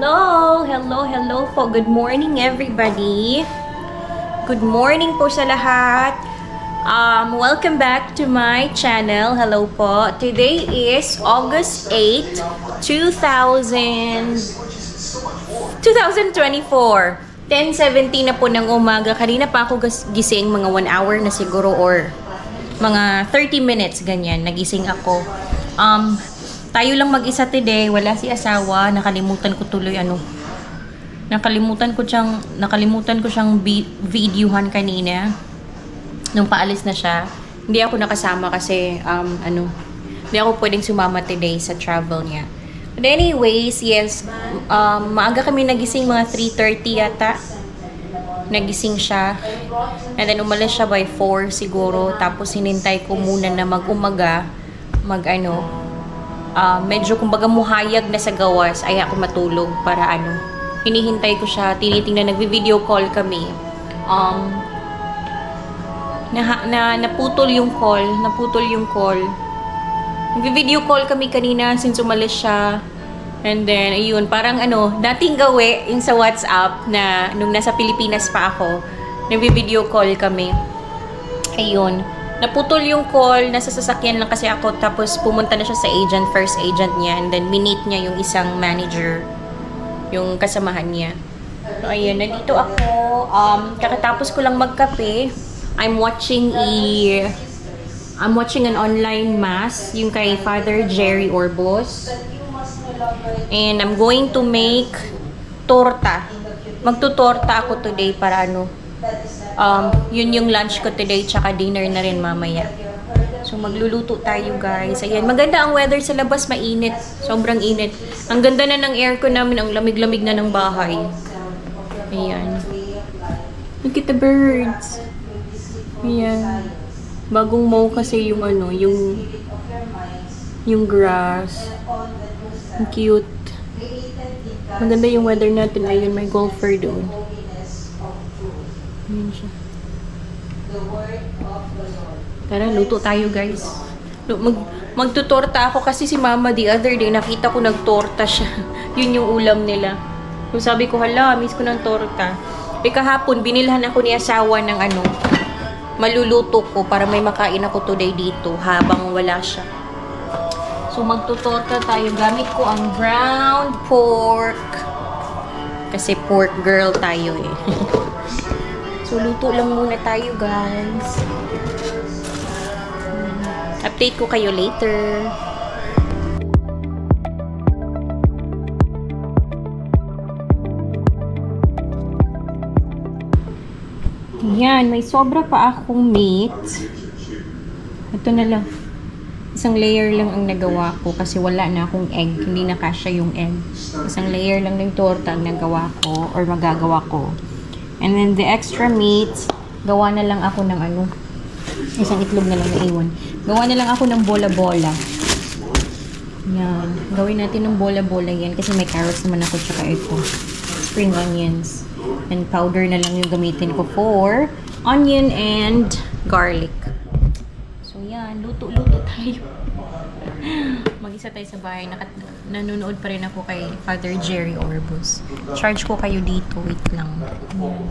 Hello po. Good morning everybody. Good morning po sa lahat. Welcome back to my channel. Hello po. Today is August 8, 2024. 10:17 na po ng umaga. Kanina pa ako gising, mga 1 hour na siguro or mga 30 minutes ganyan. Nagising ako. Tayo lang mag-isa today, wala si asawa. Nakalimutan ko tuloy Nakalimutan ko siyang videohan kanina nung paalis na siya. Hindi ako nakasama kasi hindi ako pwedeng sumama today sa travel niya. But anyways, yes, maaga kami nagising, mga 3:30 yata. Nagising siya. And then umalis siya by 4 siguro. Tapos hinintay ko muna na medyo kumbaga muhayag na sa gawas ay ako matulog para hinihintay ko siya, tinitingnan, nagvi-video call kami. Naputol yung call. Nagvi-video call kami kanina since umalis siya. And then ayun, parang dating gawe yung sa WhatsApp na nung nasa Pilipinas pa ako, nagvi-video call kami. Ayun. Naputol yung call, nasa sasakyan lang kasi ako, tapos pumunta na siya sa first agent niya, and then minute niya yung isang manager, yung kasamahan niya. So, ayun, nandito ako, kakatapos ko lang magkape. I'm watching an online mass, yung kay Father Jerry Orbos. And I'm going to make torta. Magtutorta ako today para yun yung lunch ko today, tsaka dinner na rin mamaya. So, magluluto tayo, guys. Ayan, maganda ang weather sa labas, mainit. Sobrang init. Ang ganda na ng aircon namin, ang lamig-lamig na ng bahay. Ayan. Look at the birds. Ayan. Bagong mow kasi yung yung grass. Ang cute. Maganda yung weather natin. Ayun, may golfer doon. Ayan siya. Tara, luto tayo, guys. Magtutorta ako kasi si Mama the other day, nakita ko nagtorta siya. Yun yung ulam nila. So sabi ko, hala, miss ko ng torta. Kahapon, binilhan ako ni asawa ng maluluto ko para may makain ako today dito habang wala siya. So magtutorta tayo. Gamit ko ang ground pork. Kasi pork girl tayo eh. So, luto lang muna tayo, guys. Update ko kayo later. Ayan, may sobra pa akong meat. Ito na lang. Isang layer lang ang nagawa ko kasi wala na akong egg. Hindi na kasya yung egg. Isang layer lang ng torta ang nagawa ko or magagawa ko. And then, the extra meat, gawa na lang ako ng isang itlog na lang na iwan. Gawa na lang ako ng bola-bola. Yan. Gawin natin ng bola-bola yan kasi may carrots naman ako tsaka ito. Spring onions. And powder na lang yung gamitin ko for onion and garlic. So, yan. Luto-luto tayo. Mag-isa tayo sa bahay. Nanonood pa rin ako kay Father Jerry Orbos. Charge ko kayo dito. Wait lang. Ayan.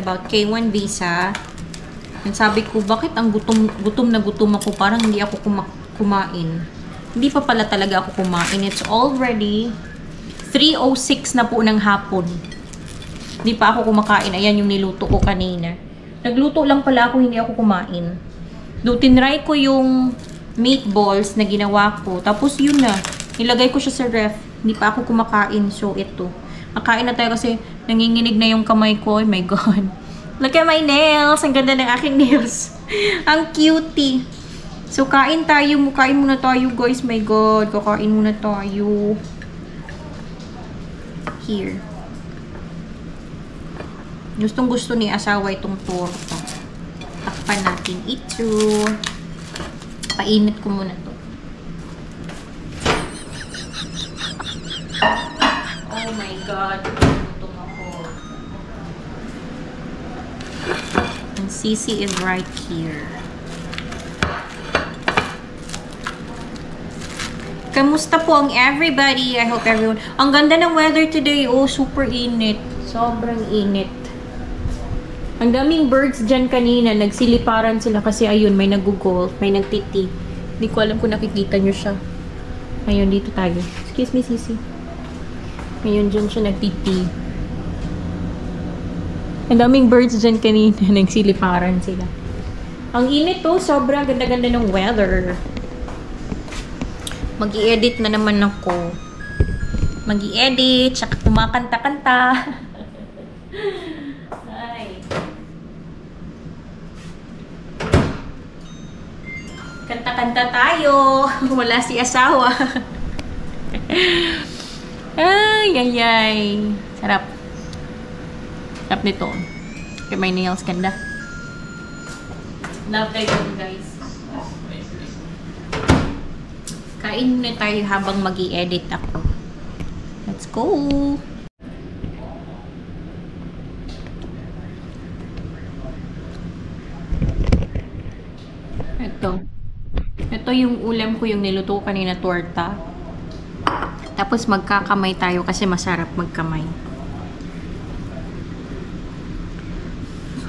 about K1 visa. And sabi ko, bakit ang gutom na gutom ako? Parang hindi ako kumain. Hindi pa pala talaga ako kumain. It's already 3:06 na po ng hapon. Hindi pa ako kumakain. Ayan yung niluto ko kanina. Nagluto lang pala ako, hindi ako kumain. Tinry ko yung meatballs na ginawa ko. Tapos yun na. Nilagay ko siya sa ref. Hindi pa ako kumakain. So, ito. Makain na tayo kasi nanginginig na yung kamay ko. Oh my God. Look at my nails. Ang ganda ng aking nails. Ang cutie. So, kain tayo. Kain muna tayo, guys. My God. Kakain muna tayo. Here. Gustong gusto ni asawa itong torta. Takpan natin ito. Painit ko muna to. Oh my God. Gutom ako. And Sisi is right here. Kamusta po ang everybody? I hope everyone... Ang ganda ng weather today. Oh, super init. Sobrang init. Ang daming birds dyan kanina. Nagsiliparan sila kasi ayun, may nag-golf, may nagtiti. Hindi ko alam kung nakikita nyo siya. Ayun, dito tayo. Excuse me, Sisi. Ayun, dyan siya nagtiti. Ang daming birds dyan kanina. Nagsiliparan sila. Ang init to. Sobrang ganda-ganda ng weather. Mag-i-edit na naman ako. Mag-i-edit, tsaka kumakanta-kanta. Ay. Kanta-kanta tayo. Wala si asawa. Ay, ay, ay. Sarap. Sarap nito. Okay, my nails ganda. Love kayo, guys. Kain muna tayo habang mag-i-edit ako. Let's go! Ito yung ulam ko, yung niluto ko kanina, torta. Tapos magkakamay tayo kasi masarap magkamay.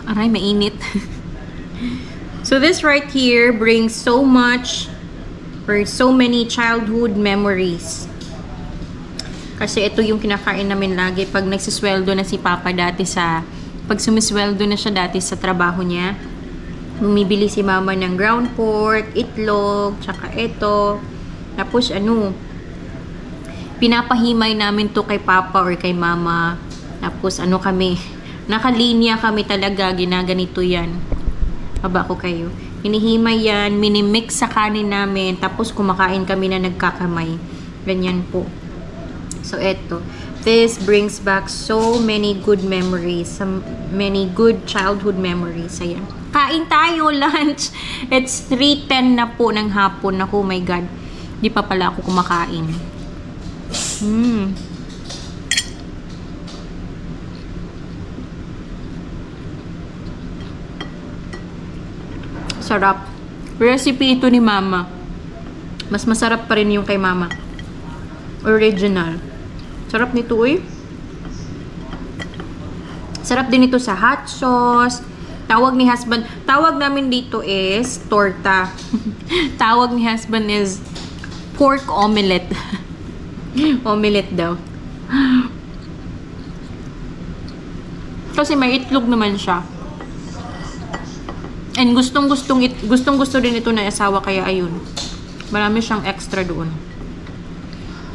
Aray, mainit. So this right here brings so many childhood memories. Kasi ito yung kinakain namin lagi pag nagsisweldo na si Papa dati pag sumisweldo na siya dati sa trabaho niya. Bumibili si Mama ng ground pork, itlog, tsaka ito. Tapos pinapahimay namin to kay Papa or kay Mama. Tapos nakalinya kami talaga, ginaganito yan. Haba ko kayo. Hinihimay yan, minimix sa kanin namin, tapos kumakain kami na nagkakamay. Ganyan po. So, eto. This brings back so many good memories. Many good childhood memories. Ayan. Kain tayo, lunch. It's 3:10 na po ng hapon. Ako, oh my God. Di pa pala ako kumakain. Sarap. Recipe ito ni Mama. Mas masarap pa rin yung kay Mama. Original. Sarap nito, eh. Sarap din ito sa hot sauce. Tawag namin dito is torta. Tawag ni husband is pork omelette. Omelette daw. Kasi may itlog naman siya. And gustong-gusto din ito na asawa, kaya ayun. Marami siyang extra doon.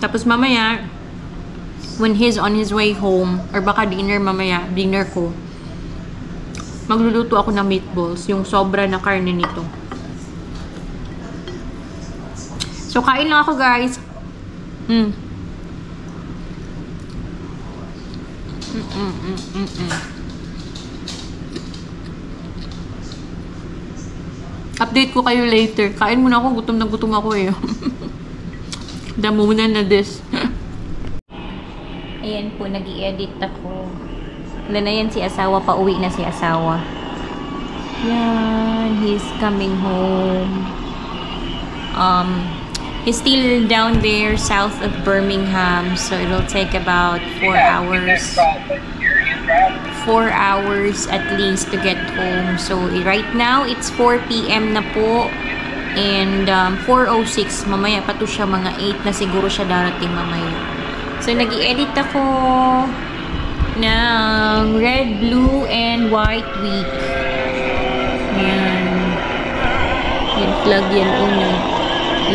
Tapos mamaya, when he's on his way home, or baka dinner ko, magluluto ako ng meatballs, yung sobra na karne nito. So, kain lang ako, guys. Update ko kayo later. Kain muna ako. Gutom na gutom ako eh. Damo muna na this. Ayan po, nag-i-edit ako. Wala na yan si asawa. Pauwi na si asawa. Yan. He's coming home. He's still down there south of Birmingham. So, it'll take about 4 hours. 4 hours at least to get home. So, right now, it's 4 p.m. na po. And 4:06, mamaya pa to siya, mga 8 na siguro siya darating mamaya. So, nag-i-edit ako ng red, blue, and white week. Ayan. Yan, plug yan ng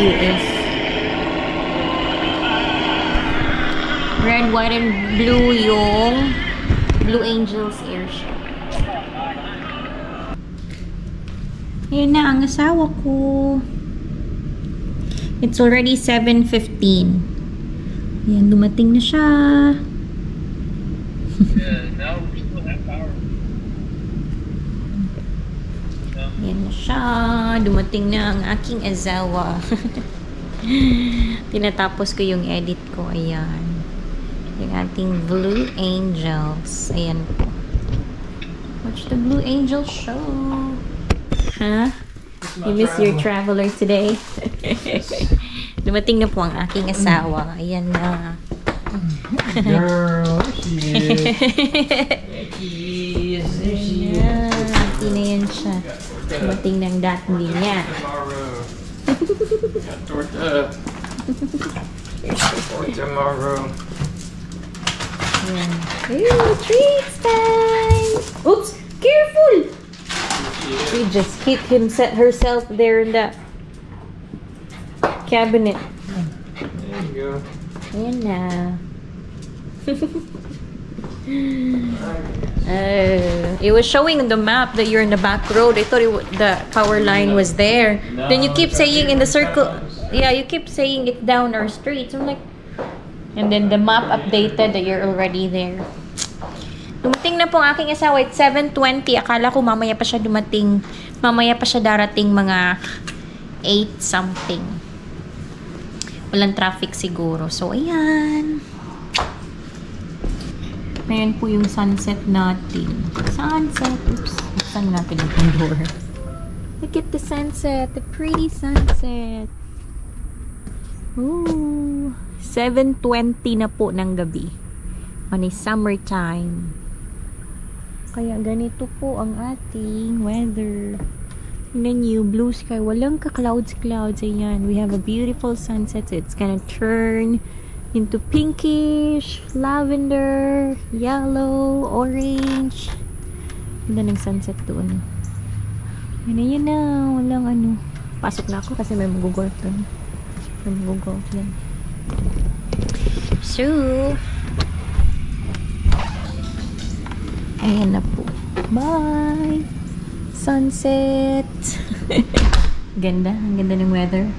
US. Red, white, and blue yung Blue Angels Airship. Ayan na ang asawa ko. It's already 7:15. Ayan, dumating na siya. Yeah, now we still have power. Ayan na siya. Dumating na ang aking asawa. Tinatapos ko yung edit ko. Ayan. Yung ating Blue Angels. Ayan po. Watch the Blue Angels show. Huh? You miss your traveler today? Dumating na po ang aking asawa. Ayan na. Girl, she is. There she is. Ayan na yan siya. Dumating ng dating niya. Torta. For tomorrow. Ayan. Ooh, treats time! Oops! Careful! She just hit herself there in the cabinet. There you go. Ayan na. It was showing on the map that you're in the back road. I thought the power line was there. No, Then you keep saying in the circle. Yeah, you keep saying it down our street. So I'm like, and then the map updated that you're already there. Dumating na po ang aking asawa. It's 7:20. Akala ko mamaya pa siya dumating. Mamaya pa siya darating mga 8 something. Walang traffic siguro. So, ayan. Ayan po yung sunset natin. Sunset. Oops. Buksan natin ang door. Look at the sunset. The pretty sunset. Ooh. 7:20 na po ng gabi. On a summertime. Kaya ganito po ang ating weather. Tignan niyo, blue sky. Walang ka-clouds. Ayan. We have a beautiful sunset. So it's gonna turn into pinkish, lavender, yellow, orange. Ganda ng sunset doon. Yan na. Walang ano. Pasok na ako kasi may mag-golf doon. May mag-golf yan. So, ayan na po. Bye! Sunset! Ganda. Ang ganda ng weather.